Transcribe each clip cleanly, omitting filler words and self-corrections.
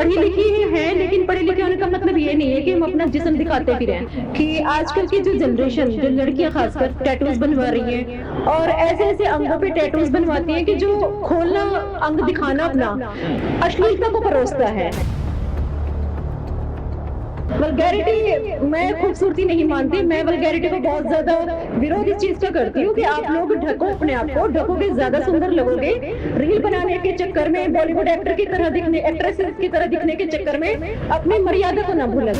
पढ़ी लिखी हैं, लेकिन पढ़े लिखे होने का मतलब ये नहीं है कि हम अपना जिस्म दिखाते फिरें। कि आजकल की जो जनरेशन, जो लड़कियां खासकर टैटूज बनवा रही हैं और ऐसे ऐसे अंगों पे टैटूज बनवाती हैं कि जो खोलना, अंग दिखाना अपना अश्लीलता को परोसता है। वल्गैरिटी मैं खूबसूरती नहीं मानती, मैं वल्गैरिटी को बहुत ज्यादा विरोध इस चीज का करती हूँ कि आप लोग ढको अपने आप को, ढकोगे ज्यादा सुंदर लगोगे। रील बनाने के चक्कर में, बॉलीवुड एक्टर की तरह दिखने, एक्ट्रेसेस की तरह दिखने के चक्कर में अपनी मर्यादा को ना भूलें।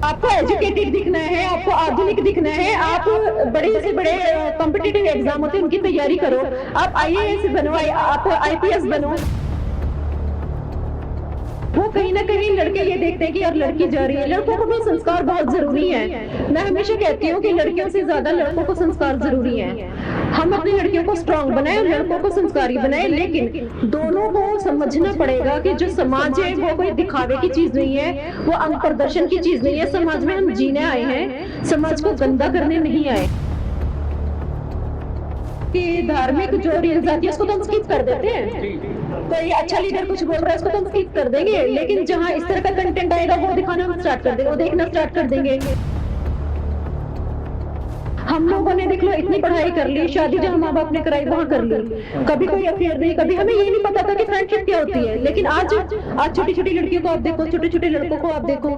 आपको एजुकेटेड दिखना है, आपको आधुनिक दिखना है, आप बड़े से बड़े कॉम्पिटिटिव एग्जाम होते हैं उनकी तैयारी करो, आप आईएएस बनो, आप आईपीएस बनो। वो कहीं ना कहीं लड़के ये देखते हैं कि यार लड़की जा रही है। लड़कों को भी संस्कार बहुत जरूरी है। मैं हमेशा कहती हूँ कि लड़कियों से ज्यादा लड़कों को संस्कार जरूरी है। हम अपनी लड़कियों को स्ट्रांग बनाए और लड़कों को संस्कारी बनाए, लेकिन दोनों को समझना पड़ेगा कि जो समाज है वो कोई दिखावे की चीज नहीं है, वो अंग प्रदर्शन की चीज नहीं है। समाज में हम जीने आए हैं, समाज को गंदा करने नहीं आए। कि धार्मिक जो रील्स आती है उसको तो हम स्किप कर देते हैं। तो ये अच्छा लीडर कुछ बोल रहा है उसको तो हम स्किप कर देंगे, लेकिन जहाँ इस तरह का कंटेंट आएगा वो दिखाना हम स्टार्ट कर देंगे, वो देखना स्टार्ट कर देंगे। हम लोगों ने देख लो इतनी पढ़ाई कर ली, शादी जहाँ माँ बाप ने कराई वहाँ कर ली, कभी कोई अफेयर नहीं, कभी हमें ये नहीं पता था कि फ्रेंडशिप क्या होती है। लेकिन आज छोटी छोटी लड़कियों को आप देखो, छोटे छोटे लड़कों को आप देखो,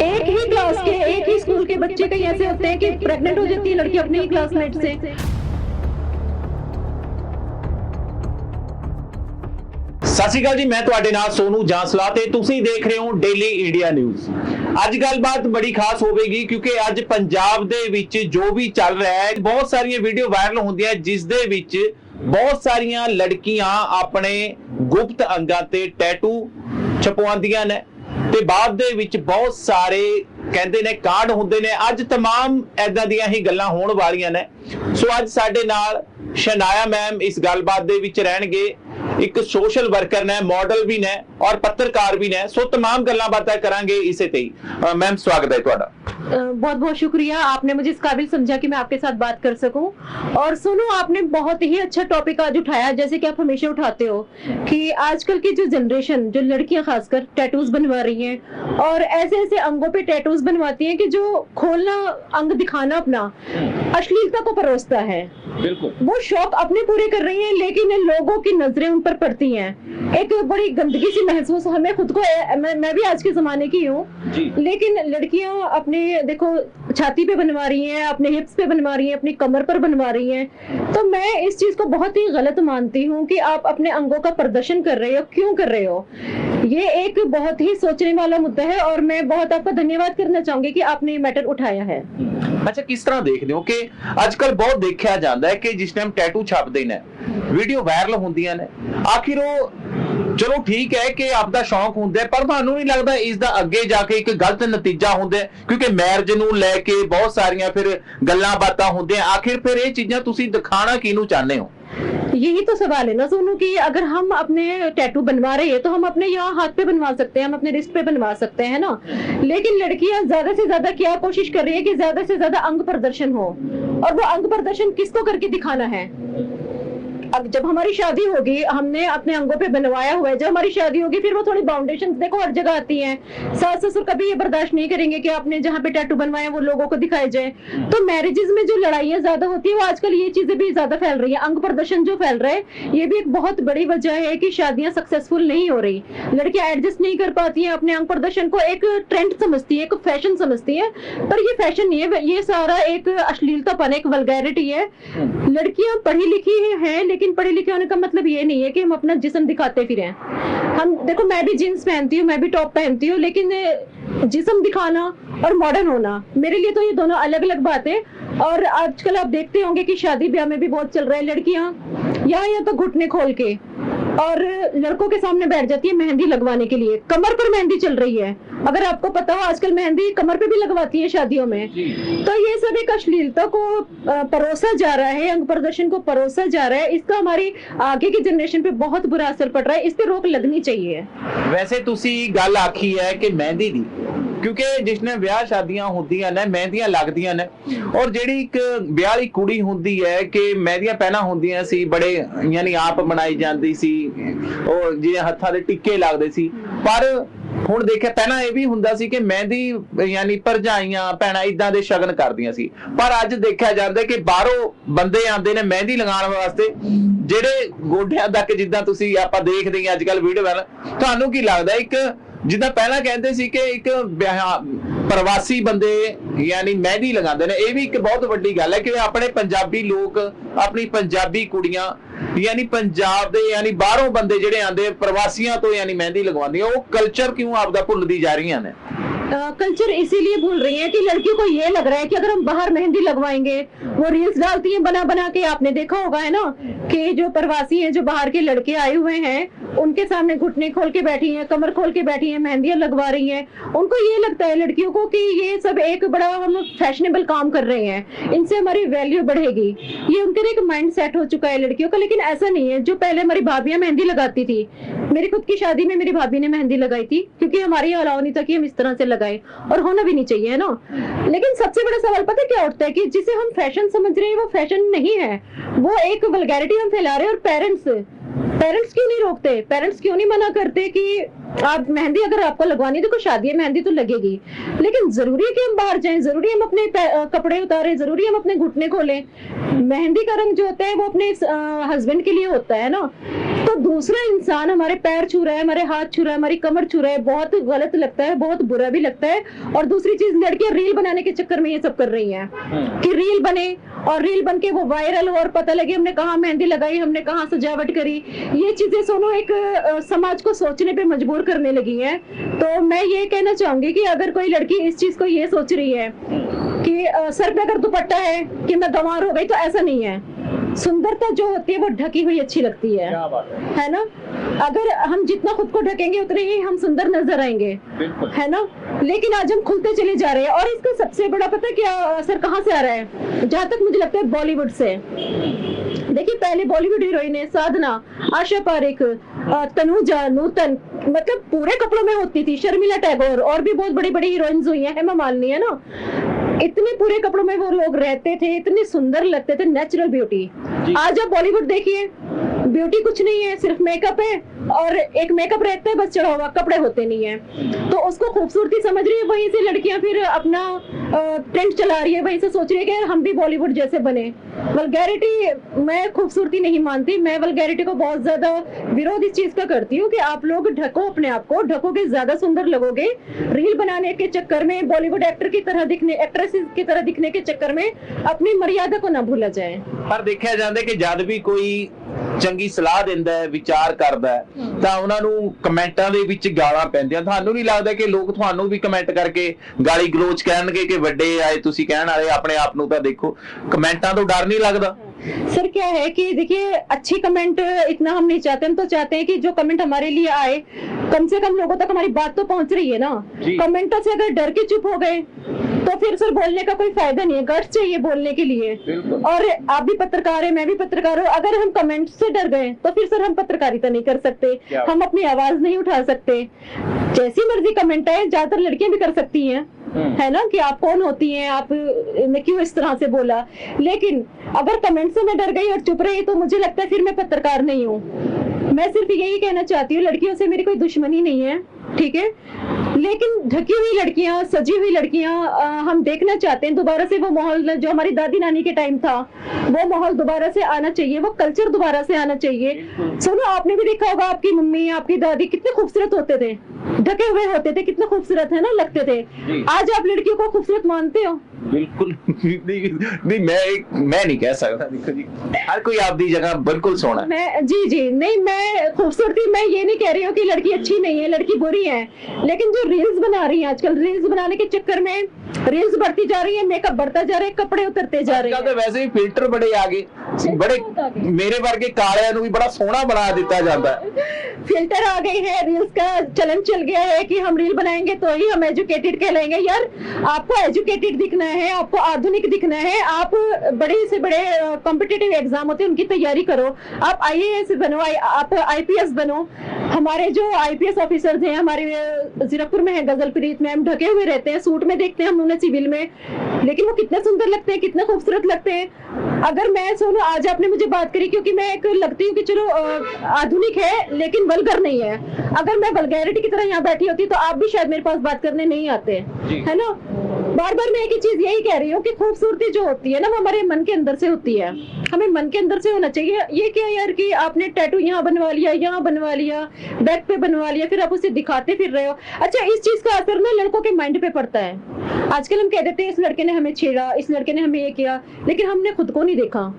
एक ही क्लास के, एक ही स्कूल के बच्चे कई ऐसे होते हैं कि प्रेग्नेंट हो जाती है लड़की अपने ही क्लासमेट से। ਸਤਿ ਸ਼੍ਰੀ ਅਕਾਲ ਜੀ, ਮੈਂ ਤੁਹਾਡੇ ਨਾਲ ਸੋਨੂ ਜਾਂਸਲਾ ਤੇ ਤੁਸੀਂ ਦੇਖ ਰਹੇ ਹੋ ਡੇਲੀ ਇੰਡੀਆ ਨਿਊਜ਼। ਅੱਜ ਗੱਲਬਾਤ ਬੜੀ ਖਾਸ ਹੋਵੇਗੀ ਕਿਉਂਕਿ ਅੱਜ ਪੰਜਾਬ ਦੇ ਵਿੱਚ ਜੋ ਵੀ ਚੱਲ ਰਿਹਾ ਹੈ, ਬਹੁਤ ਸਾਰੀਆਂ ਵੀਡੀਓ ਵਾਇਰਲ ਹੁੰਦੀਆਂ ਜਿਸ ਦੇ ਵਿੱਚ ਬਹੁਤ ਸਾਰੀਆਂ ਲੜਕੀਆਂ ਆਪਣੇ ਗੁਪਤ ਅੰਗਾਂ ਤੇ ਟੈਟੂ ਛਪਵਾਉਂਦੀਆਂ ਨੇ ਤੇ ਬਾਅਦ ਦੇ ਵਿੱਚ ਬਹੁਤ ਸਾਰੇ ਕਹਿੰਦੇ ਨੇ ਕਾਂਡ ਹੁੰਦੇ ਨੇ। ਅੱਜ तमाम ਐਦਾਂ ਦੀਆਂ ਹੀ ਗੱਲਾਂ ਹੋਣ ਵਾਲੀਆਂ ਨੇ। ਸੋ ਅੱਜ ਸਾਡੇ ਨਾਲ ਸ਼ਨਾਇਆ ਮੈਮ ਇਸ ਗੱਲਬਾਤ ਦੇ ਵਿੱਚ ਰਹਿਣਗੇ। एक सोशल वर्कर ने, मॉडल भी ने और पत्रकार भी ने। सो तमाम गल्लां बातां करांगे इसे ते ही। मैम स्वागत है तुहाडा। बहुत बहुत शुक्रिया, आपने मुझे इस काबिल समझा कि मैं आपके साथ बात कर सकूं। और सुनो, आपने बहुत ही अच्छा टॉपिक आज उठाया, जैसे कि आप हमेशा उठाते हो कि आजकल की जो जनरेशन, जो लड़कियां खासकर टैटूज बनवा रही हैं और ऐसे ऐसे अंगों पे टैटूज बनवाती हैं कि जो खोलना, अंग दिखाना अपना अश्लीलता को परोसता है। बिल्कुल, वो शौक अपने पूरे कर रही हैं, लेकिन लोगों की नजरें उन पर पड़ती हैं। एक बड़ी गंदगी सी महसूस हमें खुद को, मैं भी आज के जमाने की हूँ, लेकिन लड़कियां अपने देखो छाती पे बनवा रही हैं, अपने हिप्स पे बनवा रही हैं, अपनी कमर पर बनवा रही हैं। तो मैं इस चीज को बहुत ही गलत मानती हूँ कि आप अपने अंगों का प्रदर्शन कर रहे हो, क्यों कर रहे हो। ये एक बहुत ही सोचने वाला मुद्दा है और मैं बहुत आपका धन्यवाद करना चाहूंगी कि आपने ये मैटर उठाया है। अच्छा, किस तरह देखते हो कि आजकल बहुत देखा जाता है कि जिस टाइम टैटू छापते ने, वीडियो वायरल होंदियां ने, आखिर वो चलो ठीक है कि आपका शौक होंदा है, पर ਤੁਹਾਨੂੰ नहीं लगता इसका ਅੱਗੇ ਜਾ ਕੇ ਇੱਕ ਗਲਤ ਨਤੀਜਾ ਹੁੰਦਾ ਹੈ? ਕਿਉਂਕਿ ਮੈਰਿਜ ਨੂੰ ਲੈ ਕੇ ਬਹੁਤ ਸਾਰੀਆਂ ਫਿਰ ਗੱਲਾਂ ਬਾਤਾਂ ਹੁੰਦੀਆਂ। आखिर फिर ये चीਜ਼ਾਂ ਤੁਸੀਂ ਦਿਖਾਣਾ ਕਿਹਨੂੰ ਚਾਹੁੰਦੇ ਹੋ? यही तो सवाल है ना सोनू, कि अगर हम अपने टैटू बनवा रहे हैं तो हम अपने यहाँ हाथ पे बनवा सकते हैं, हम अपने रिस्ट पे बनवा सकते हैं ना। लेकिन लड़कियां ज्यादा से ज्यादा क्या कोशिश कर रही है कि ज्यादा से ज्यादा अंग प्रदर्शन हो, और वो अंग प्रदर्शन किसको करके दिखाना है। अब जब हमारी शादी होगी, हमने अपने अंगों पे बनवाया हुआ है, जब हमारी शादी होगी फिर वो थोड़ी बाउंडेशन देखो हर जगह आती हैं। सास ससुर कभी ये बर्दाश्त नहीं करेंगे कि आपने जहाँ पे टैटू बनवाए वो लोगों को दिखाए जाए। तो मैरिजेस में जो लड़ाइयाँ ज्यादा होती है वो आजकल ये चीजें भी ज्यादा फैल रही है। अंग प्रदर्शन जो फैल रहा है ये भी एक बहुत बड़ी वजह है कि शादियां सक्सेसफुल नहीं हो रही। लड़कियां एडजस्ट नहीं कर पाती हैं अपने अंग प्रदर्शन को, एक ट्रेंड समझती है, एक फैशन समझती है, पर ये फैशन नहीं है, ये सारा एक अश्लीलतापन, एक वल्गैरिटी है। लड़कियां पढ़ी लिखी हैं, लेकिन पढ़े लिखे होने का मतलब ये नहीं है कि हम अपना जिस्म दिखाते फिरें। हम देखो, मैं भी जीन्स पहनती हूँ, मैं भी टॉप पहनती हूँ, लेकिन जिस्म दिखाना और मॉडर्न होना, मेरे लिए तो ये दोनों अलग अलग बात है। और आजकल आप देखते होंगे कि शादी ब्याह में भी बहुत चल रहा है, लड़कियां यहाँ तो घुटने खोल के और लड़कों के सामने बैठ जाती है मेहंदी लगवाने के लिए, कमर पर मेहंदी चल रही है। अगर आपको पता हो आजकल मेहंदी कमर पे भी लगवाती है शादियों में। तो ये सब एक अश्लीलता को परोसा जा रहा है, अंग प्रदर्शन को परोसा जा रहा है। इसका हमारी आगे की जनरेशन पे बहुत बुरा असर पड़ रहा है, इस पे रोक लगनी चाहिए। वैसे तुसी गल आखी है कि मेहंदी दी, क्योंकि जिसने ਵਿਆਹ ਸ਼ਾਦੀਆਂ ਹੁੰਦੀਆਂ ਨੇ ਮਹਿੰਦੀਆਂ ਲੱਗਦੀਆਂ ਨੇ ਔਰ ਜਿਹੜੀ ਇੱਕ ਵਿਆਹ ਵਾਲੀ ਕੁੜੀ ਹੁੰਦੀ ਹੈ ਕਿ ਮਹਿੰਦੀਆਂ ਪਹਿਲਾਂ ਹੁੰਦੀਆਂ ਸੀ ਬੜੇ ਯਾਨੀ ਆਪ ਬਣਾਈ ਜਾਂਦੀ ਸੀ ਉਹ ਜਿਹਦੇ ਹੱਥਾਂ ਦੇ ਟਿੱਕੇ ਲੱਗਦੇ ਸੀ ਪਰ ਹੁਣ ਦੇਖਿਆ ਪਹਿਲਾਂ ਇਹ ਵੀ ਹੁੰਦਾ ਸੀ ਕਿ ਮਹਿੰਦੀ ਯਾਨੀ ਭਰਜਾਈਆਂ ਭੈਣਾਂ ਇਦਾਂ ਦੇ ਸ਼ਗਨ ਕਰਦੀਆਂ ਸੀ ਪਰ ਅੱਜ ਦੇਖਿਆ ਜਾਂਦਾ ਕਿ ਬਾਹਰੋਂ ਬੰਦੇ ਆਉਂਦੇ ਨੇ ਮਹਿੰਦੀ ਲਗਾਉਣ ਵਾਸਤੇ ਜਿਹੜੇ ਗੋਡਿਆਂ ਤੱਕ ਜਿੱਦਾਂ ਤੁਸੀਂ ਆਪਾਂ ਦੇਖਦੇ ਹਾਂ ਅੱਜ ਕੱਲ ਵੀਡੀਓ ਵੱਲ ਤੁਹਾਨੂੰ ਕੀ ਲੱਗਦਾ ਇੱਕ ਜਿੱਦਾਂ ਪਹਿਲਾਂ ਕਹਿੰਦੇ ਸੀ ਕਿ ਇੱਕ ਪ੍ਰਵਾਸੀ ਬੰਦੇ ਯਾਨੀ ਮਹਿੰਦੀ ਲਗਾਉਂਦੇ ਨੇ ਇਹ ਵੀ ਇੱਕ ਬਹੁਤ ਵੱਡੀ ਗੱਲ ਹੈ ਕਿ ਆਪਣੇ ਪੰਜਾਬੀ ਲੋਕ ਆਪਣੀ ਪੰਜਾਬੀ ਕੁੜੀਆਂ यानी पंजाब दे यानी बाहरों बंदे जेडे आंदे प्रवासियां तो यानी मेहंदी लगवांदियां वो कल्चर क्यों आपदा भुलदी जा रही हैं कल्चर इसीलिए भूल रही है कि लड़कियों को ये लग रहा है कि अगर हम बाहर मेहंदी लगवाएंगे वो रील्स डालती हैं बना बना के आपने देखा होगा है ना कि जो प्रवासी हैं जो बाहर के लड़के आए हुए हैं उनके सामने घुटने खोल के बैठी हैं कमर खोल के बैठी हैं मेहंदियां लगवा रही हैं उनको ये लगता है लड़कियों को कि ये सब एक बड़ा हम फैशनेबल काम कर रहे हैं इनसे हमारी वैल्यू बढ़ेगी ये उनके एक माइंड सेट हो चुका है लड़कियों का लेकिन ऐसा नहीं है जो पहले हमारी भाभियां मेहंदी लगाती थी मेरी खुद की शादी में मेरी भाभी ने मेहंदी लगाई थी क्योंकि हमारे यहाँ अलाउ नहीं था कि हम इस तरह से लगाए और होना भी नहीं चाहिए है ना लेकिन सबसे बड़ा सवाल पता क्या उठता है कि जिसे हम फैशन समझ रहे हैं वो फैशन नहीं है वो एक वल्गैरिटी हम फैला रहे हैं और पेरेंट्स क्यों नहीं रोकते पेरेंट्स क्यों नहीं मना करते कि आप मेहंदी अगर आपको लगवानी है तो कोई शादी है मेहंदी तो लगेगी लेकिन जरूरी है कि हम बाहर जाएं जरूरी हम अपने कपड़े उतारें जरूरी हम अपने घुटने खोलें मेहंदी का रंग जो होता है वो अपने हस्बैंड के लिए होता है ना तो दूसरा इंसान हमारे पैर छू रहा है हमारे हाथ छू रहा है हमारी कमर छू रहा है बहुत गलत लगता है बहुत बुरा भी लगता है और दूसरी चीज लड़कियां रील बनाने के चक्कर में ये सब कर रही हैं कि रील बने और रील बन के वो वायरल हो और पता लगे हमने कहाँ मेहंदी लगाई हमने कहाँ सजावट करी ये चीजें सोनो एक समाज को सोचने पे मजबूर करने लगी हैं तो मैं ये कहना चाहूंगी कि अगर कोई लड़की इस चीज को ये सोच रही है कि सर पे अगर दुपट्टा है कि मैं गंवार हो गई तो ऐसा नहीं है सुंदरता जो होती है वो ढकी हुई अच्छी लगती है ना अगर हम जितना खुद को ढकेंगे उतने ही हम सुंदर नजर आएंगे है ना लेकिन आज हम खुलते चले जा रहे हैं और इसका सबसे बड़ा पता क्या असर कहाँ से आ रहा है जहाँ तक मुझे लगता है बॉलीवुड से देखिए पहले बॉलीवुड हीरोइन है साधना आशा पारेख तनुजा नूतन मतलब पूरे कपड़ों में होती थी शर्मिला टैगोर और भी बहुत बड़ी बड़ी हीरोइंस हुई हैं हेमा मालिनी है ना इतने पूरे कपड़ों में वो लोग रहते थे इतने सुंदर लगते थे नेचुरल ब्यूटी आज आप बॉलीवुड देखिए ब्यूटी कुछ नहीं है सिर्फ मेकअप है और एक मेकअप रहता है बस चढ़ा हुआ कपड़े होते नहीं है तो उसको खूबसूरती समझ रही है वहीं से लड़कियां फिर अपना ट्रेंड चला रही है वहीं से सोच रही है कि हम भी बॉलीवुड जैसे बने वल्गैरिटी मैं खूबसूरती नहीं मानती मैं वल्गैरिटी को बहुत ज्यादा विरोध इस चीज का करती हूँ कि आप लोग ढको अपने आप को ढकोगे ज्यादा सुंदर लगोगे रील बनाने के चक्कर में बॉलीवुड एक्टर की तरह दिखने एक्ट्रेसेस की तरह दिखने के चक्कर में अपनी मर्यादा को ना भूला जाए पर देखा जाता है कि जब भी कोई ਚੰਗੀ ਸਲਾਹ ਦਿੰਦਾ ਹੈ ਵਿਚਾਰ ਕਰਦਾ ਹੈ ਤਾਂ ਉਹਨਾਂ ਨੂੰ ਕਮੈਂਟਾਂ ਦੇ ਵਿੱਚ ਗਾਲਾਂ ਪੈਂਦੀਆਂ ਤੁਹਾਨੂੰ ਨਹੀਂ ਲੱਗਦਾ ਕਿ ਲੋਕ ਤੁਹਾਨੂੰ ਵੀ ਕਮੈਂਟ ਕਰਕੇ ਗਾਲੀ ਗਲੋਚ ਕਹਿਣਗੇ ਕਿ ਵੱਡੇ ਆਏ ਤੁਸੀਂ ਕਹਿਣ ਵਾਲੇ ਆਪਣੇ ਆਪ ਨੂੰ ਤਾਂ ਦੇਖੋ ਕਮੈਂਟਾਂ ਤੋਂ ਡਰ नहीं लगता सर क्या है कि देखिए अच्छी कमेंट इतना हम नहीं चाहते हम तो चाहते हैं कि जो कमेंट हमारे लिए आए कम से कम लोगों तक हमारी बात तो पहुंच रही है ना कमेंटों से अगर डर के चुप हो गए तो फिर सर बोलने का कोई फायदा नहीं है गट्स चाहिए बोलने के लिए और आप भी पत्रकार है मैं भी पत्रकार हूँ अगर हम कमेंट से डर गए तो फिर सर हम पत्रकारिता नहीं कर सकते हम अपनी आवाज नहीं उठा सकते जैसी मर्जी कमेंट आए ज्यादातर लड़कियां भी कर सकती हैं है ना कि आप कौन होती हैं आप ने क्यों इस तरह से बोला लेकिन अगर कमेंट से मैं डर गई और चुप रही तो मुझे लगता है फिर मैं पत्रकार नहीं हूँ मैं सिर्फ यही कहना चाहती हूँ लड़कियों से मेरी कोई दुश्मनी नहीं है ठीक है लेकिन ढकी हुई लड़कियां सजी हुई लड़कियां हम देखना चाहते हैं दोबारा से वो माहौल जो हमारी दादी नानी के टाइम था वो माहौल दोबारा से आना चाहिए वो कल्चर दोबारा से आना चाहिए सुनो आपने भी देखा होगा आपकी मम्मी आपकी दादी कितने खूबसूरत होते थे ढके हुए होते थे कितने खूबसूरत है ना लगते थे आज आप लड़कियों को खूबसूरत मानते हो बिल्कुल नहीं मैं नहीं कह सकता देखो जी हर कोई आपकी जगह बिल्कुल सोना मैं जी नहीं मैं खूबसूरती मैं ये नहीं कह रही हूँ कि लड़की अच्छी नहीं है लड़की बुरी है लेकिन जो रील्स बना रही है आजकल रील्स बनाने के चक्कर में रील्स बढ़ती जा रही है मेकअप बढ़ता जा रहा है कपड़े उतरते जा रहे हैं तो वैसे ही फिल्टर बड़े आगे बड़े मेरे वर्गे कालियां नूं भी बड़ा सोहना बना दिता जाता है। फिल्टर आ गए हैं, रील्स का चलन चल गया है कि हम रील बनाएंगे तो ही हम एजुकेटेड कहलाएंगे। यार आपको एजुकेटेड दिखना है, आपको आधुनिक दिखना है, आप बड़े से बड़े कॉम्पिटिटिव एग्जाम होते हैं उनकी तैयारी करो, आप आईएएस बनो, आप आईपीएस बनो। हमारे जो आईपीएस ऑफिसर्स हैं हमारे जीरकपुर में है, गजलप्रीत मैम, ढके हुए रहते हैं, सूट में देखते हैं हम उन्हें सिविल में, लेकिन वो कितने सुंदर लगते हैं, कितने खूबसूरत लगते हैं। अगर मैं सोनू आज आपने मुझे बात करी क्योंकि मैं एक लगती हूँ कि चलो आधुनिक है लेकिन वल्गर नहीं है, अगर मैं वल्गैरिटी की तरह यहाँ बैठी होती तो आप भी शायद मेरे पास बात करने नहीं आते, है ना। बार बार मैं एक ही चीज यही कह रही हूँ कि खूबसूरती जो होती है ना वो हमारे मन के अंदर से होती है, हमें मन के अंदर से होना चाहिए। ये क्या यार कि आपने टैटू यहाँ बनवा लिया, यहाँ बनवा लिया, बैक पे बनवा लिया, फिर आप उसे दिखाते फिर रहे हो। अच्छा, इस चीज का असर ना लड़कों के माइंड पे पड़ता है। आजकल हम कह देते हैं इस लड़के ने हमें छेड़ा, इस लड़के ने हमें ये किया, लेकिन हमने खुद को नहीं देखा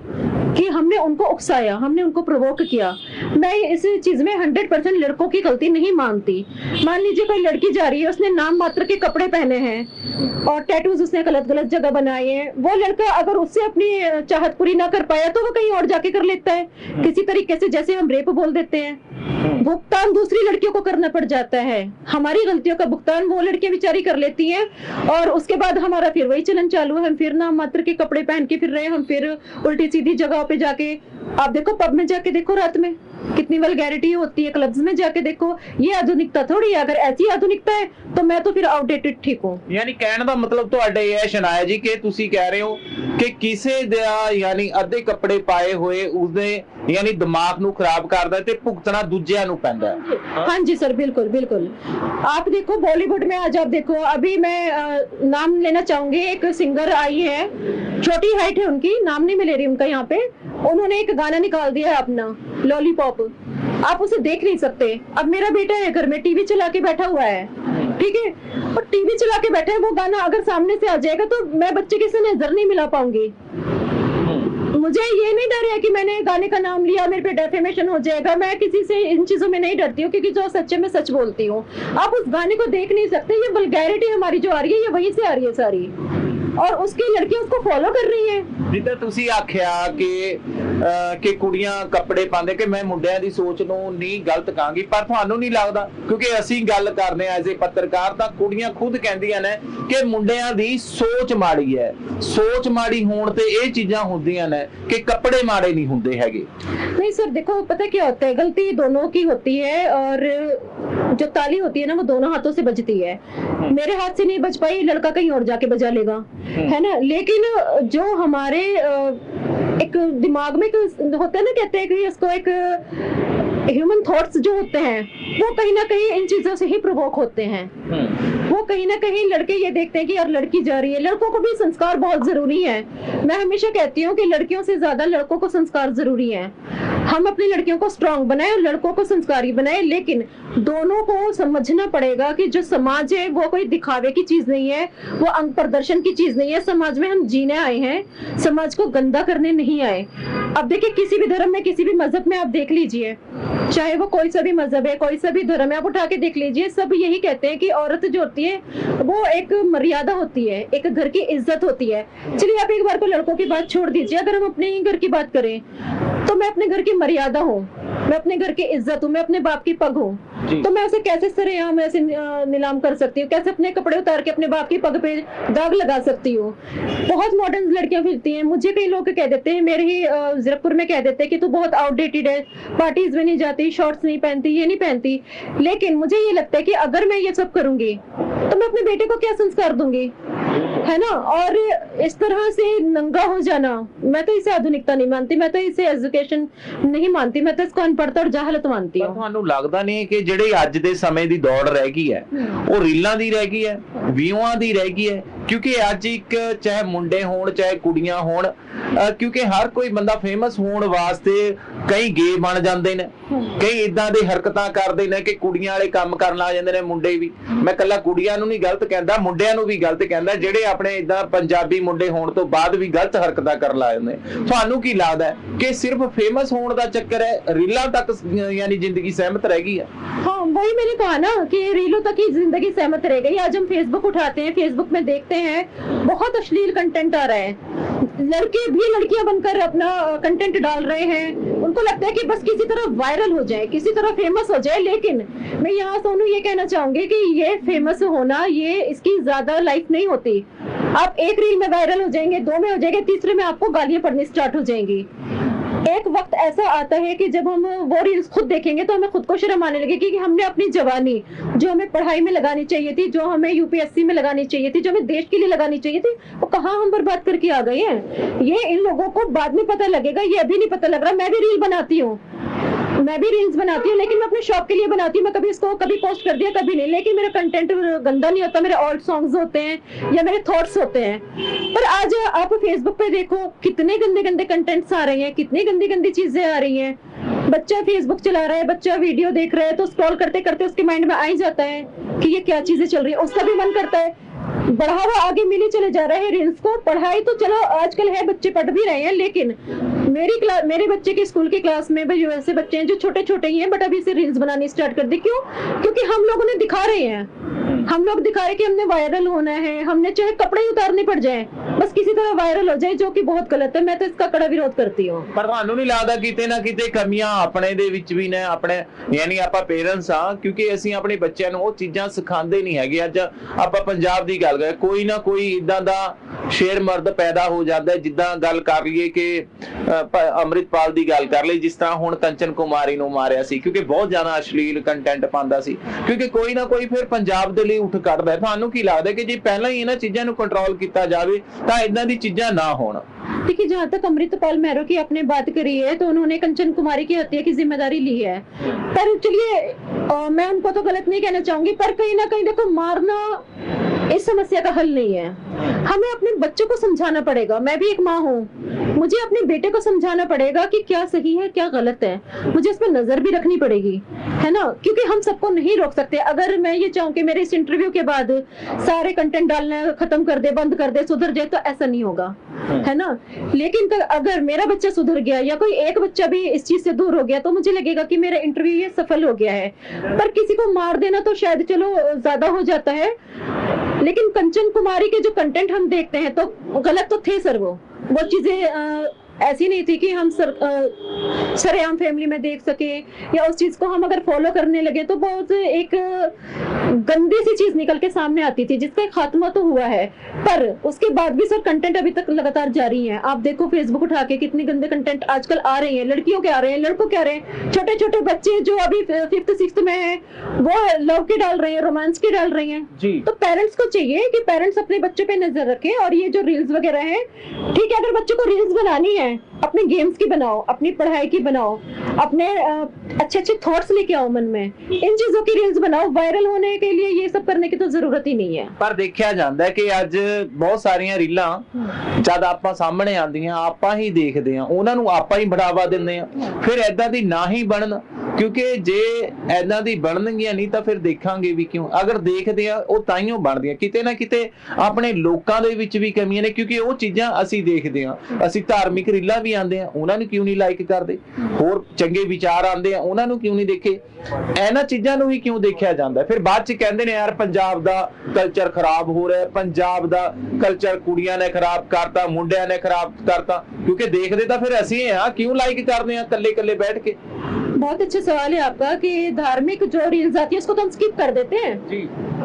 कि हमने उनको उकसाया, हमने उनको प्रोवोक किया। मैं इस चीज में 100% लड़कों की गलती नहीं मानती। मान लीजिए कोई लड़की जा रही है, उसने नाम मात्र के कपड़े पहने हैं और टैटूज उसने गलत गलत जगह बनाए हैं, वो लड़का अगर उससे अपनी चाहत पूरी ना कर पाया तो वो कहीं और जाके कर लेता है किसी तरीके से, जैसे हम रेप बोल देते हैं। भुगतान दूसरी लड़कियों को करना पड़ जाता है, हमारी गलतियों का भुगतान वो लड़कियां बेचारी कर लेती हैं और उसके बाद हमारा फिर वही चलन चालू है, हम फिर नाम मात्र के कपड़े पहन के फिर रहे, हम फिर उल्टी सीधी जगह पे जाके, आप देखो पब में जाके देखो रात में कितनी वल्गैरिटी होती है, क्लब्स में जाके देखो, ये आधुनिकता थोड़ी है। अगर ऐसी आधुनिकता है तो मैं तो फिर आउटडेटेड ठीक हूँ। यानी कहने ਦਾ ਮਤਲਬ ਤੁਹਾਡੇ ਇਹ ਸ਼ਨਾਇਆ ਜੀ ਕਿ ਤੁਸੀਂ ਕਹਿ ਰਹੇ ਹੋ ਕਿ ਕਿਸੇ ਦਾ ਯਾਨੀ ਅੱਧੇ ਕੱਪੜੇ ਪਾਏ ਹੋਏ ਉਸਦੇ यानी दिमाग ਨੂੰ खराब करदा ਤੇ ਭੁਗਤਣਾ ਦੂਜਿਆਂ ਨੂੰ ਪੈਂਦਾ है। हाँ जी सर, बिल्कुल बिल्कुल। आप देखो बॉलीवुड में आज आप देखो, अभी मैं नाम लेना चाहूंगी, एक सिंगर आई है, छोटी हाइट है उनकी, नाम नहीं मैं ले रही उनका, यहाँ पे उन्होंने एक गाना निकाल दिया है अपना लॉलीपॉप, आप उसे देख नहीं सकते। अब मेरा बेटा है घर में टीवी चला के बैठा हुआ है, ठीक है, और टीवी चला के बैठा है, वो गाना अगर सामने से आ जाएगा तो मैं बच्चे की से नजर नहीं मिला पाऊंगी। मुझे ये नहीं डर है कि मैंने गाने का नाम लिया मेरे पे डेफेमेशन हो जाएगा, मैं किसी से इन चीजों में नहीं डरती हूँ क्योंकि जो सच्चे में सच बोलती हूँ। आप उस गाने को देख नहीं सकते, ये वल्गैरिटी हमारी जो आ रही है ये वहीं से आ रही है सारी, और उसकी लड़कियां उसको फॉलो कर रही हैं। ਜਿੱਦਾਂ ਤੁਸੀਂ ਆਖਿਆ ਕਿ ਕੁੜੀਆਂ ਕੱਪੜੇ ਪਾਉਂਦੇ, ਕਿ ਮੈਂ ਮੁੰਡਿਆਂ ਦੀ ਸੋਚ ਨੂੰ ਨਹੀਂ ਗਲਤ ਕਹਾਂਗੀ, ਪਰ ਤੁਹਾਨੂੰ ਨਹੀਂ ਲੱਗਦਾ ਕਿਉਂਕਿ ਅਸੀਂ ਗੱਲ ਕਰਦੇ ਹਾਂ ਐਜ਼ ਏ ਪੱਤਰਕਾਰ ਤਾਂ ਕੁੜੀਆਂ ਖੁਦ ਕਹਿੰਦੀਆਂ ਨੇ ਕਿ ਮੁੰਡਿਆਂ ਦੀ ਸੋਚ ਮਾੜੀ ਹੈ, ਸੋਚ ਮਾੜੀ ਹੋਣ ਤੇ ਇਹ ਚੀਜ਼ਾਂ ਹੁੰਦੀਆਂ ਨੇ ਕਿ ਕੱਪੜੇ ਮਾੜੇ ਨਹੀਂ ਹੁੰਦੇ ਹੈਗੇ। नहीं सर देखो, पता क्या होता है, गलती दोनों की होती है और जो ताली होती है ना वो दोनों हाथों से बजती है। मेरे हाथ से नहीं बज पाई, लड़का कहीं और जाके बजा लेगा, है ना। लेकिन जो हमारे एक दिमाग में एक होता है ना, कहते हैं कि इसको एक ह्यूमन थॉट्स जो होते हैं वो कहीं ना कहीं इन चीजों से ही प्रोवोक होते हैं। वो कहीं ना कहीं लड़के ये देखते हैं कि यार लड़की जा रही है, लड़कों को भी संस्कार बहुत जरूरी है। मैं हमेशा कहती हूँ कि लड़कियों से ज्यादा लड़कों को संस्कार जरूरी है। हम अपनी लड़कियों को स्ट्रांग बनाए और लड़कों को संस्कारी बनाए, लेकिन दोनों को समझना पड़ेगा कि जो समाज है वो कोई दिखावे की चीज नहीं है, वो अंग प्रदर्शन की चीज नहीं है। समाज में हम जीने आए हैं, समाज को गंदा करने नहीं आए। अब देखिए किसी भी धर्म में, किसी भी मजहब में आप देख लीजिए, चाहे वो कोई सा भी मजहब है, कोई सा भी धर्म है, आप उठा के देख लीजिए, सब यही कहते हैं कि औरत जो होती है वो एक मर्यादा होती है, एक घर की इज्जत होती है। चलिए आप एक बार को लड़कों की बात छोड़ दीजिए, अगर हम अपने ही घर की बात करें तो मैं अपने घर की मर्यादा हूँ, मैं अपने घर की इज्जत हूँ, मैं अपने बाप की पग हूँ, तो मैं उसे कैसे सरेआम ऐसे नीलाम कर सकती हूँ, कैसे अपने कपड़े उतार के अपने बाप की पग पे दाग लगा सकती हूँ। बहुत मॉडर्न लड़कियां फिरती हैं, मुझे कई लोग कह देते हैं, मेरे ही जीरकपुर में कह देते हैं कि तू बहुत आउटडेटेड है, पार्टीज में नहीं जाती, शॉर्ट्स नहीं पहनती, ये नहीं पहनती। लेकिन मुझे ये लगता है कि अगर मैं ये सब करूंगी तो मैं अपने बेटे को क्या संस्कार दूंगी, है ना। और इस तरह से नंगा हो जाना, मैं तो इसे आधुनिकता नहीं मानती, मैं तो इसे एजुकेशन नहीं मानती, मैं तो इसको अनपढ़ता और जाहलत मानती हूँ। ਤੁਹਾਨੂੰ ਲੱਗਦਾ ਨਹੀਂ ਕਿ ਜਿਹੜੀ ਅੱਜ ਦੇ ਸਮੇਂ ਦੀ ਦੌੜ ਰਹਿ ਗਈ ਹੈ ਉਹ ਰੀਲਾਂ ਦੀ ਰਹਿ ਗਈ ਹੈ, ਵਿਊਆਂ ਦੀ ਰਹਿ ਗਈ ਹੈ? ਕਿਉਂਕਿ ਅੱਜ ਇੱਕ ਚਾਹੇ ਮੁੰਡੇ ਹੋਣ ਚਾਹੇ ਕੁੜੀਆਂ ਹੋਣ, ਕਿਉਂਕਿ ਹਰ ਕੋਈ ਬੰਦਾ ਫੇਮਸ ਹੋਣ ਵਾਸਤੇ ਕਈ ਗੇ ਬਣ ਜਾਂਦੇ ਨੇ, ਕਈ ਇਦਾਂ ਦੇ ਹਰਕਤਾਂ ਕਰਦੇ ਨੇ ਕਿ ਕੁੜੀਆਂ ਵਾਲੇ ਕੰਮ ਕਰਨ ਆ ਜਾਂਦੇ ਨੇ, ਮੁੰਡੇ ਵੀ। ਮੈਂ ਕੱਲਾ ਕੁੜੀਆਂ ਨੂੰ ਨਹੀਂ ਗਲਤ ਕਹਿੰਦਾ, ਮੁੰਡਿਆਂ ਨੂੰ ਵੀ ਗਲਤ ਕਹਿੰਦਾ, ਜਿਹੜੇ ਆਪਣੇ ਇਦਾਂ ਪੰਜਾਬੀ ਮੁੰਡੇ ਹੋਣ ਤੋਂ ਬਾਅਦ ਵੀ ਗਲਤ ਹਰਕਤਾਂ ਕਰਨ ਲਾ ਜਾਂਦੇ। ਤੁਹਾਨੂੰ ਕੀ ਲੱਗਦਾ ਕਿ ਸਿਰਫ फेमस होने का चक्कर है, रीलों तक यानी जिंदगी सहमत रह गई है? हाँ, वही मैंने कहा ना कि रीलों तक ही जिंदगी सहमत रह गई। आज हम फेसबुक उठाते हैं, फेसबुक में देखते हैं बहुत अश्लील कंटेंट आ रहा है, लड़के भी लड़कियां बनकर अपना कंटेंट डाल रहे हैं, उनको लगता है कि बस किसी तरह वायरल हो जाए, किसी तरह फेमस हो जाए। लेकिन मैं यहाँ सोनू ये कहना चाहूंगी कि ये फेमस होना, ये इसकी ज्यादा लाइफ नहीं होती। आप एक रील में वायरल हो जाएंगे, 2 में हो जाएंगे, तीसरे में आपको गालियां पड़नी स्टार्ट हो जाएंगी। एक वक्त ऐसा आता है कि जब हम वो रील्स खुद देखेंगे तो हमें खुद को शर्म आने लगेगी कि हमने अपनी जवानी जो हमें पढ़ाई में लगानी चाहिए थी, जो हमें यूपीएससी में लगानी चाहिए थी, जो हमें देश के लिए लगानी चाहिए थी, वो कहाँ हम बर्बाद करके आ गए हैं। ये इन लोगों को बाद में पता लगेगा, ये अभी नहीं पता लग रहा। मैं भी रील बनाती हूँ, मैं भी रील्स बनाती हूँ, लेकिन मैं अपने शौक के लिए बनाती हूँ। मैं कभी इसको कभी पोस्ट कर दिया, कभी नहीं, लेकिन मेरा कंटेंट गंदा नहीं होता। मेरे ओल्ड सॉन्ग्स होते हैं या मेरे थॉट्स होते हैं। पर आज आप फेसबुक पे देखो कितने गंदे गंदे कंटेंट्स आ रहे हैं, कितनी गंदी गंदी चीजें आ रही हैं। बच्चा फेसबुक चला रहा है, बच्चा वीडियो देख रहा है, तो स्क्रॉल करते करते उसके माइंड में आ ही जाता है कि ये क्या चीजें चल रही है। उसका भी मन करता है, बढ़ावा आगे मिले चले जा रहा है रील्स को। पढ़ाई तो चलो आजकल है, बच्चे पढ़ भी रहे हैं, लेकिन मेरे बच्चे के स्कूल की क्लास में भी ऐसे बच्चे हैं जो छोटे छोटे ही हैं, बट अभी से रील्स बनानी स्टार्ट कर दी। क्यों? क्योंकि हम लोगों ने दिखा रहे हैं, हम लोग दिखा रहे हैं कि हमने वायरल होना है, हमने चाहे कपड़े ही उतारने पड़ जाए, बस किसी तरह वायरल हो जाए, जो कि बहुत गलत है। मैं तो इसका कड़ा विरोध करती हूँ। ਪਰ ਤੁਹਾਨੂੰ ਨਹੀਂ ਲੱਗਦਾ ਕਿਤੇ ਨਾ ਕਿਤੇ ਕਮੀਆਂ ਆਪਣੇ ਦੇ ਵਿੱਚ ਵੀ ਨੇ, ਆਪਣੇ ਯਾਨੀ ਆਪਾਂ ਪੇਰੈਂਟਸ ਆ, ਕਿਉਂਕਿ ਅਸੀਂ ਆਪਣੇ ਬੱਚਿਆਂ ਨੂੰ ਉਹ ਚੀਜ਼ਾਂ ਸਿਖਾਉਂਦੇ ਨਹੀਂ ਹੈਗੇ। ਅੱਜ ਆਪਾਂ ਪੰਜਾਬ ਦੀ ਗੱਲ ਕਰੀਏ, ਕੋਈ ਨਾ ਕੋਈ ਇਦਾਂ ਦਾ ਸ਼ੇਰ ਮਰਦ ਪੈਦਾ ਹੋ ਜਾਂਦਾ ਹੈ, ਜਿੱਦਾਂ ਗੱਲ ਕਰ ਲਈਏ ਕਿ ਅੰਮ੍ਰਿਤਪਾਲ ਦੀ ਗੱਲ ਕਰ ਲਈ, ਜਿਸ ਤਰ੍ਹਾਂ ਹੁਣ ਕੰਚਨ ਕੁਮਾਰੀ ਨੂੰ ਮਾਰਿਆ ਸੀ, ਕਿਉਂਕਿ ਬਹੁਤ ਜ਼ਿਆਦਾ ਅਸ਼ਲੀਲ ਕੰਟੈਂਟ ਪਾਉਂਦਾ ਸੀ, ਕਿਉਂਕਿ ਕੋਈ ਨਾ ਕੋਈ ਫਿਰ ਪੰਜਾਬ ਦੇ ਲਈ ਉੱਠ ਕੱਢਦਾ ਹੈ। ਤੁਹਾਨੂੰ ਕੀ ਲੱਗਦਾ ਕਿ ਜੇ ਪਹਿਲਾਂ ਹੀ ਇਹਨਾਂ ਚੀਜ਼ਾਂ ਨੂੰ ਕੰਟਰੋਲ ਕੀਤਾ जावे तो इदां दी चीज़ां ना होना? देखिए, जहाँ तक अमृतपाल मैरो की आपने बात करी है, तो उन्होंने कंचन कुमारी की हत्या की जिम्मेदारी ली है। पर चलिए, मैं उनको तो गलत नहीं कहना चाहूंगी, पर कहीं ना कहीं देखो, मारना इस समस्या का हल नहीं है। हमें अपने बच्चों को समझाना पड़ेगा। मैं भी एक माँ हूँ, मुझे अपने बेटे को समझाना पड़ेगा कि क्या सही है क्या गलत है। मुझे इस पर नजर भी रखनी पड़ेगी, है ना, क्योंकि हम सबको नहीं रोक सकते। अगर मैं ये चाहूँ कि मेरे इस इंटरव्यू के बाद सारे कंटेंट डालना खत्म कर दे, बंद कर दे, सुधर जाए, तो ऐसा नहीं होगा, है ना। लेकिन अगर मेरा बच्चा सुधर गया या कोई एक बच्चा भी इस चीज से दूर हो गया, तो मुझे लगेगा कि मेरा इंटरव्यू ये सफल हो गया है। पर किसी को मार देना तो शायद चलो ज्यादा हो जाता है, लेकिन कंचन कुमारी के जो कंटेंट हम देखते हैं तो गलत तो थे सर। वो चीजें ऐसी नहीं थी कि हम सरेआम फैमिली में देख सके, या उस चीज को हम अगर फॉलो करने लगे तो बहुत एक गंदी सी चीज निकल के सामने आती थी, जिसका खात्मा तो हुआ है। पर उसके बाद भी सर कंटेंट अभी तक लगातार जारी है। आप देखो फेसबुक उठा के कितने गंदे कंटेंट आजकल आ रहे हैं, लड़कियों के आ रहे हैं, लड़कों के आ रहे हैं। छोटे छोटे बच्चे जो अभी 5th 6th में है, वो लव के डाल रहे हैं, रोमांस के डाल रहे हैं जी। तो पेरेंट्स को चाहिए कि पेरेंट्स अपने बच्चों पे नजर रखें। और ये जो रील्स वगैरह है, ठीक है, अगर बच्चों को रील्स बनानी है, अपने गेम्स की बनाओ, अपनी पढ़ाई की बनाओ, अपने अच्छे अच्छे थॉट्स लेके आओ मन में, इन चीजों की रील्स बनाओ। वायरल होने के लिए ये सब करने की तो जरूरत ही नहीं है। पर देखा जाता है कि ਅੱਜ ਬਹੁਤ ਸਾਰੀਆਂ ਰੀਲਾਂ ਜਦ ਆਪਾਂ ਸਾਹਮਣੇ ਆਉਂਦੀਆਂ, ਆਪਾਂ ਹੀ ਦੇਖਦੇ ਆ, ਉਹਨਾਂ ਨੂੰ ਆਪਾਂ ਹੀ ਬੜਾਵਾ ਦਿੰਦੇ ਆ। ਫਿਰ ਐਦਾਂ ਦੀ ਨਾ ਹੀ ਬਣਨ, ਕਿਉਂਕਿ ਜੇ ਐਦਾਂ ਦੀ ਬਣਨਗੀਆਂ ਨਹੀਂ ਤਾਂ ਫਿਰ ਦੇਖਾਂਗੇ ਵੀ ਕਿਉਂ। ਅਗਰ ਦੇਖਦੇ ਆ ਉਹ ਤਾਈਓ ਬਣਦੀਆਂ। ਕਿਤੇ ਨਾ ਕਿਤੇ ਆਪਣੇ ਲੋਕਾਂ ਦੇ ਵਿੱਚ ਵੀ ਕਮੀਆਂ ਨੇ, ਕਿਉਂਕਿ ਉਹ ਚੀਜ਼ਾਂ ਅਸੀਂ ਦੇਖਦੇ ਆ। ਅਸੀਂ ਧਾਰਮਿਕ ਰੀਲਾਂ ਵੀ ਆਉਂਦੇ ਆ, ਉਹਨਾਂ ਨੂੰ ਕਿਉਂ ਨਹੀਂ ਲਾਈਕ ਕਰਦੇ? ਹੋਰ ਚੰਗੇ ਵਿਚਾਰ ਆਉਂਦੇ ਆ, ਉਹਨਾਂ ਨੂੰ ਕਿਉਂ ਨਹੀਂ ਦੇਖੇ? ਇਹਨਾਂ ਚੀਜ਼ਾਂ ਨੂੰ ਹੀ ਕਿਉਂ ਦੇਖਿਆ ਜਾਂਦਾ? ਫਿਰ ਬਾਅਦ ਚ ਕਹਿੰਦੇ ਨੇ ਯਾਰ ਪੰਜਾਬ ਦਾ ਕਲਚਰ ਖਰਾਬ ਹੋ ਰਿਹਾ, ਪੰਜਾਬ ਦਾ ਕਲਚਰ ਕੁੜੀਆਂ ਨੇ ਖਰਾਬ ਕਰਤਾ, ਮੁੰਡਿਆਂ ਨੇ ਖਰਾਬ ਕਰਤਾ। ਕਿਉਂਕਿ ਦੇਖਦੇ ਤਾਂ ਫਿਰ ਅਸੀਂ ਆ, ਕਿਉਂ ਲਾਈਕ ਕਰਦੇ ਆ ਕੱਲੇ ਕੱਲੇ बैठ के? बहुत अच्छा सवाल है आपका कि धार्मिक जो रील्स आती है उसको तो हम स्किप कर देते हैं जी।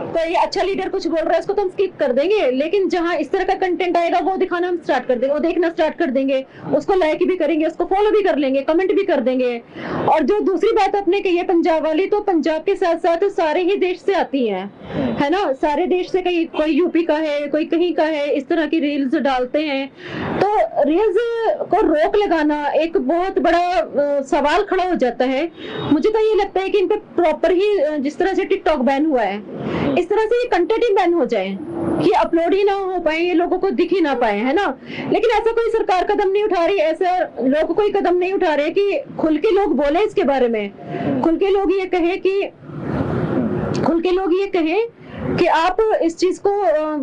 तो ये अच्छा लीडर कुछ बोल रहा है, उसको तो हम स्किप कर देंगे, लेकिन जहाँ इस तरह का कंटेंट आएगा वो दिखाना हम स्टार्ट कर देंगे, वो देखना स्टार्ट कर देंगे, उसको लाइक भी करेंगे, उसको फॉलो भी कर लेंगे, कमेंट भी कर देंगे। और जो दूसरी बात आपने कही है पंजाब वाली, तो पंजाब के साथ साथ सारे ही देश से आती है, है ना। सारे देश से, कहीं कोई यूपी का है, कोई कहीं का है, इस तरह की रील्स डालते हैं। तो रील्स को रोक लगाना एक बहुत बड़ा सवाल खड़ा हो जाता है। मुझे तो ये लगता है कि इन पे प्रॉपर ही, जिस तरह से टिकटॉक बैन हुआ है, इस तरह से ये कंटेंट ही बैन हो जाए कि अपलोड ही ना हो पाए, ये लोगों को दिख ही ना पाए, है ना। लेकिन ऐसा कोई सरकार कदम नहीं उठा रही, ऐसा लोग कोई कदम नहीं उठा रहे कि खुल के लोग बोले इसके बारे में, खुल के लोग ये कहें कि आप इस चीज को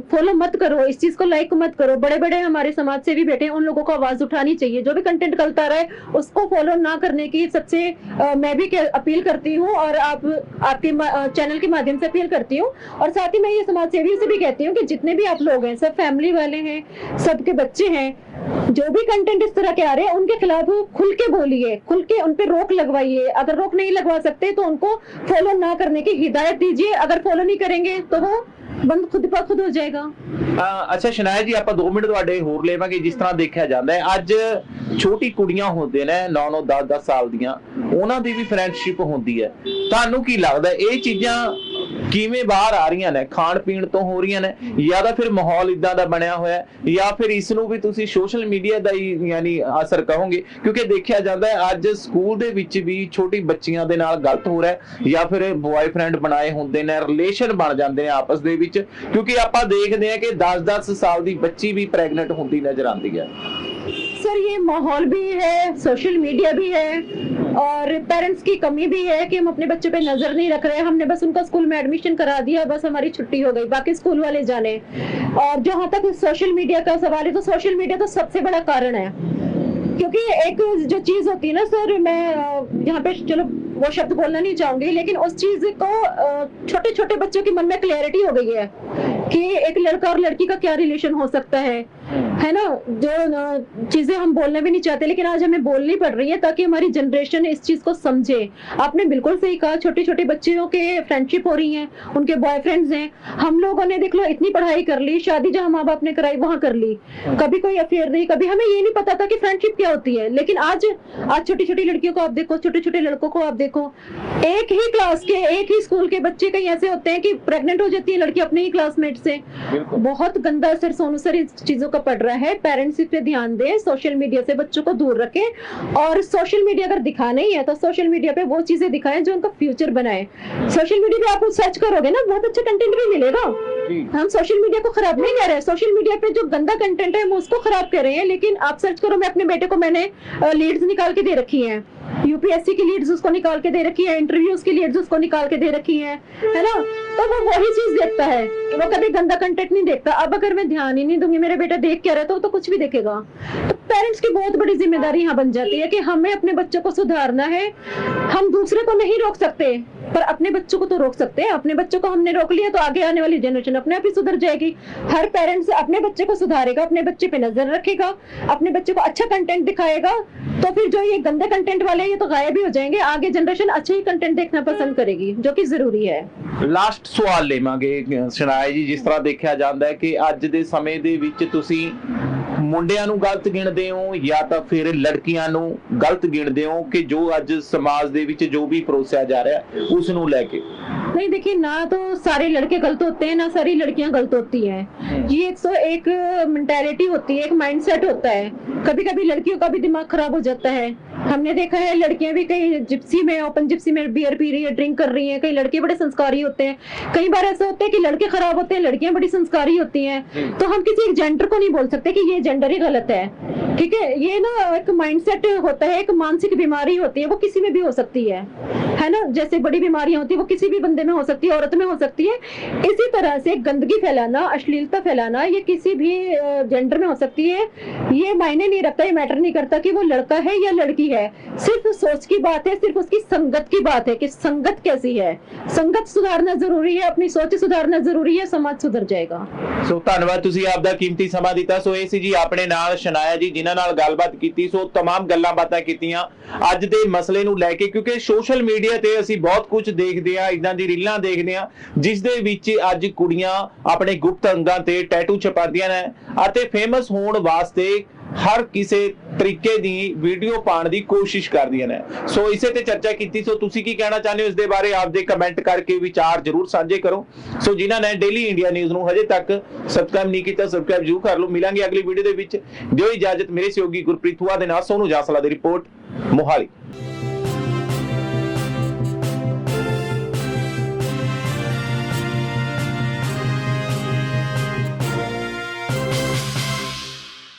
फॉलो मत करो, इस चीज को लाइक मत करो। बड़े बड़े हमारे समाज से भी बैठे हैं, उन लोगों को आवाज उठानी चाहिए। जो भी कंटेंट गलत आ रहा है उसको फॉलो ना करने की सबसे मैं भी अपील करती हूँ, और आपके चैनल के माध्यम से अपील करती हूँ। और साथ ही मैं ये समाज सेवियों से भी कहती हूँ कि जितने भी आप लोग हैं, सब फैमिली वाले हैं, सबके बच्चे हैं, जो भी कंटेंट इस तरह के आ रहे हैं उनके खिलाफ खुल के बोलिए, खुल के उन पे रोक लगवाइए। अगर रोक नहीं लगवा सकते तो उनको फॉलो ना करने की हिदायत दीजिए। अगर फॉलो नहीं करेंगे तो वो बंद खुद ब खुद हो जाएगा। अच्छा शनाया जी, ਆਪਾਂ 2 ਮਿੰਟ ਤੁਹਾਡੇ ਹੋਰ ਲੇਵਾਂਗੇ। ਜਿਸ ਤਰ੍ਹਾਂ ਦੇਖਿਆ ਜਾਂਦਾ ਹੈ ਅੱਜ ਛੋਟੀ ਕੁੜੀਆਂ ਹੁੰਦੇ ਨੇ 9-9 10-10 ਸਾਲ ਦੀਆਂ, ਉਹਨਾਂ ਦੀ ਵੀ ਫਰੈਂਡਸ਼ਿਪ ਹੁੰਦੀ ਹੈ। ਤੁਹਾਨੂੰ ਕੀ ਲੱਗਦਾ ਇਹ ਚੀਜ਼ਾਂ ਕਿਵੇਂ ਬਾਹਰ ਆ ਰਹੀਆਂ ਨੇ? ਖਾਣ ਪੀਣ ਤੋਂ ਹੋ ਰਹੀਆਂ ਨੇ ਜਾਂ ਤਾਂ ਫਿਰ ਮਾਹੌਲ ਇਦਾਂ ਦਾ ਬਣਿਆ ਹੋਇਆ ਜਾਂ ਫਿਰ ਇਸ ਨੂੰ ਵੀ ਤੁਸੀਂ ਸੋਸ਼ਲ ਮੀਡੀਆ ਦਾ ਹੀ ਯਾਨੀ ਅਸਰ ਕਹੋਗੇ? ਕਿਉਂਕਿ ਦੇਖਿਆ ਜਾਂਦਾ ਹੈ ਅੱਜ ਸਕੂਲ ਦੇ ਵਿੱਚ ਵੀ ਛੋਟੀ ਬੱਚੀਆਂ ਦੇ ਨਾਲ ਗਲਤ ਹੋ ਰਿਹਾ ਹੈ ਜਾਂ ਫਿਰ ਬॉयਫ੍ਰੈਂਡ ਬਣਾਏ ਹੁੰਦੇ ਨੇ, ਰਿਲੇਸ਼ਨ ਬਣ ਜਾਂਦੇ ਨੇ ਆਪਸ ਦੇ ਵਿੱਚ। ਕਿਉਂਕਿ ਆਪਾਂ ਦੇਖਦੇ ਹਾਂ ਕਿ 10-10 ਸਾਲ ਦੀ ਬੱਚੀ ਵੀ ਪ੍ਰੈਗਨੈਂਟ ਹੁੰਦੀ ਨਜ਼ਰ ਆਉਂਦੀ ਹੈ। सर ये माहौल भी है, सोशल मीडिया भी है और पेरेंट्स की कमी भी है कि हम अपने बच्चों पे नजर नहीं रख रहे। हमने बस उनका स्कूल में एडमिशन करा दिया, बस हमारी छुट्टी हो गई, बाकी स्कूल वाले जाने। और जहाँ तक सोशल मीडिया का सवाल है तो सोशल मीडिया तो सबसे बड़ा कारण है। क्योंकि एक जो चीज होती है ना सर, मैं यहाँ पे चलो वो शब्द बोलना नहीं चाहूंगी, लेकिन उस चीज को छोटे छोटे बच्चों के मन में क्लैरिटी हो गई है कि एक लड़का और लड़की का क्या रिलेशन हो सकता है ना। जो चीजें हम बोलना भी नहीं चाहते लेकिन आज हमें बोलनी पड़ रही है ताकि हमारी जनरेशन इस चीज को समझे। आपने बिल्कुल सही कहा, छोटे छोटे बच्चों के फ्रेंडशिप हो रही है, उनके बॉयफ्रेंड्स हैं। हम लोगों ने देख लो इतनी पढ़ाई कर ली, शादी जहाँ माँ बाप ने कराई वहां कर ली, कभी कोई अफेयर नहीं, कभी हमें ये नहीं पता था कि फ्रेंडशिप क्या होती है। लेकिन आज छोटी छोटी लड़कियों को आप देखो, छोटे छोटे लड़कों को आप देखो, एक ही क्लास के एक ही स्कूल के बच्चे कहीं ऐसे होते हैं कि प्रेग्नेंट हो जाती है लड़की अपने ही क्लासमेट से। बहुत गंदा असर सोनू सर इस चीजों का पड़ रहा है। पेरेंट्स इस पे ध्यान दें, सोशल मीडिया से बच्चों को दूर रखें और सोशल मीडिया अगर दिखाना ही है तो सोशल मीडिया पे वो चीजें दिखाएं जो उनका फ्यूचर बनाए। सोशल मीडिया पे आप सर्च करोगे ना बहुत अच्छा कंटेंट भी मिलेगा। हम सोशल मीडिया को खराब नहीं कर रहे हैं, सोशल मीडिया पे जो गंदा कंटेंट है हम उसको खराब कर रहे हैं। लेकिन आप सर्च करो, मैं अपने बेटे को मैंने लीड्स निकाल के दे रखी है, यूपीएससी की लीड्स उसको निकाल के दे रखी है, इंटरव्यूज की लीड्स उसको निकाल के दे रखी है ना। तो वो वही चीज देखता है, वो कभी गंदा कंटेंट नहीं देखता। अब अगर मैं ध्यान ही नहीं दूंगी मेरा बेटा देख क्या रहा है तो वो तो कुछ भी देखेगा। तो पेरेंट्स की बहुत बड़ी जिम्मेदारी यहाँ बन जाती है कि हमें अपने बच्चों को सुधारना है। हम दूसरे को नहीं रोक सकते पर अपने बच्चों को तो रोक सकते हैं। अपने बच्चों को हमने रोक लिया तो आगे आने वाली जनरेशन अपने आप ही सुधर जाएगी। हर पेरेंट्स अपने बच्चे को सुधारेगा, अपने बच्चे पे नजर रखेगा, अपने बच्चे को अच्छा कंटेंट दिखाएगा, तो फिर जो ये गंदे कंटेंट वाले ये तो गायब ही हो जाएंगे। आगे जनरेशन अच्छे ही कंटेंट देखना पसंद करेगी जो कि जरूरी है। ਲਾਸਟ ਸਵਾਲ ਲੇਵਾਂਗੇ ਸ਼ਨਾਇਆ ਜੀ, ਜਿਸ ਤਰ੍ਹਾਂ ਦੇਖਿਆ ਜਾਂਦਾ ਹੈ ਕਿ ਅੱਜ ਦੇ ਸਮੇਂ ਦੇ ਵਿੱਚ ਤੁਸੀਂ ਮੁੰਡਿਆਂ ਨੂੰ ਗਲਤ ਗਿਣਦੇ ਹੋ ਜਾਂ ਤਾਂ ਫਿਰ ਲੜਕੀਆਂ ਨੂੰ ਗਲਤ ਗਿਣਦੇ ਹੋ ਕਿ ਜੋ ਅੱਜ ਸਮਾਜ ਦੇ ਵਿੱਚ ਜੋ ਵੀ ਪਰੋਸਿਆ ਜਾ ਰਿਹਾ ਉਸ ਨੂੰ ਲੈ ਕੇ? नहीं देखिए, ना तो सारे लड़के गलत होते हैं ना सारी लड़कियां गलत होती हैं। ये एक मेंटालिटी होती है, एक माइंडसेट होता है। कभी कभी लड़कियों का भी दिमाग खराब हो जाता है। हमने देखा है लड़कियां भी कहीं जिप्सी में, ओपन जिप्सी में बियर पी रही है, ड्रिंक कर रही हैं। कई लड़के बड़े संस्कारी होते हैं, कई बार ऐसा होता है कि लड़के खराब होते हैं, लड़कियां बड़ी संस्कारी होती हैं। तो हम किसी एक जेंडर को नहीं बोल सकते कि ये जेंडर ही गलत है, ठीक है। ये ना एक माइंडसेट होता है, एक मानसिक बीमारी होती है, वो किसी में भी हो सकती है ना। जैसे बड़ी बीमारियां होती है वो किसी भी बंदे में हो सकती है, औरत में हो सकती है। इसी तरह से गंदगी फैलाना, अश्लीलता फैलाना ये किसी भी जेंडर में हो सकती है। ये मायने नहीं रखता, ये मैटर नहीं करता कि वो लड़का है या लड़की है। सिर्फ सोच की बात है, सिर्फ उसकी संगत की बात है कि संगत कैसी है। संगत सुधारना जरूरी है, अपनी सोच सुधारना जरूरी है, समाज सुधर जाएगा। ਸੋ ਧੰਨਵਾਦ, ਤੁਸੀਂ ਆਪ ਦਾ ਕੀਮਤੀ ਸਮਾਂ ਦਿੱਤਾ। ਸੋ ਇਹ ਸੀ ਜੀ ਆਪਣੇ ਨਾਲ ਸ਼ਨਾਇਆ ਜੀ ਜਿਨ੍ਹਾਂ ਨਾਲ ਗੱਲਬਾਤ ਕੀਤੀ। ਸੋ तमाम ਗੱਲਾਂ ਬਾਤਾਂ ਕੀਤੀਆਂ ਅੱਜ ਦੇ ਮਸਲੇ ਨੂੰ ਲੈ ਕੇ, ਕਿਉਂਕਿ ਸੋਸ਼ਲ ਮੀਡੀਆ ਤੇ ਅਸੀਂ ਬਹੁਤ ਕੁਝ ਦੇਖਦੇ ਆ, ਇਦਾਂ ਦੀ ਰੀਲਾਂ ਦੇਖਦੇ ਆ ਜਿਸ ਦੇ ਵਿੱਚ ਅੱਜ ਕੁੜੀਆਂ ਆਪਣੇ ਗੁਪਤ ਅੰਗਾਂ ਤੇ ਟੈਟੂ ਛਪਾਉਂਦੀਆਂ ਨੇ ਅਤੇ ਫੇਮਸ ਹੋਣ ਵਾਸਤੇ ਹਰ ਕਿਸੇ ਤਰੀਕੇ ਦੀ ਵੀਡੀਓ ਪਾਉਣ ਦੀ ਕੋਸ਼ਿਸ਼ ਕਰਦੀਆਂ ਨੇ। ਸੋ ਇਸੇ ਤੇ ਚਰਚਾ ਕੀਤੀ। ਸੋ ਤੁਸੀਂ ਕੀ ਕਹਿਣਾ ਚਾਹੁੰਦੇ ਹੋ ਇਸ ਦੇ ਬਾਰੇ ਆਪਦੇ ਕਮੈਂਟ ਕਰਕੇ ਵਿਚਾਰ ਜ਼ਰੂਰ ਸਾਂਝੇ ਕਰੋ। ਸੋ ਜਿਨ੍ਹਾਂ ਨੇ ਡੇਲੀ ਇੰਡੀਆ ਨਿਊਜ਼ ਨੂੰ ਹਜੇ ਤੱਕ ਸਬਸਕ੍ਰਾਈਬ ਨਹੀਂ ਕੀਤਾ ਸਬਸਕ੍ਰਾਈਬ ਜ਼ਰੂਰ ਕਰ ਲਓ। ਮਿਲਾਂਗੇ ਅਗਲੀ ਵੀਡੀਓ ਦੇ ਵਿੱਚ। ਦਿਓ ਇਜਾਜ਼ਤ। ਮੇਰੇ ਸਹਿਯੋਗੀ ਗੁਰਪ੍ਰੀਤ ਹੁਆ ਦੇ ਨਾਲ ਸੋਨੂ ਜਾਂਸਲਾ ਦੀ ਰਿਪੋਰਟ, ਮੋਹਾਲੀ।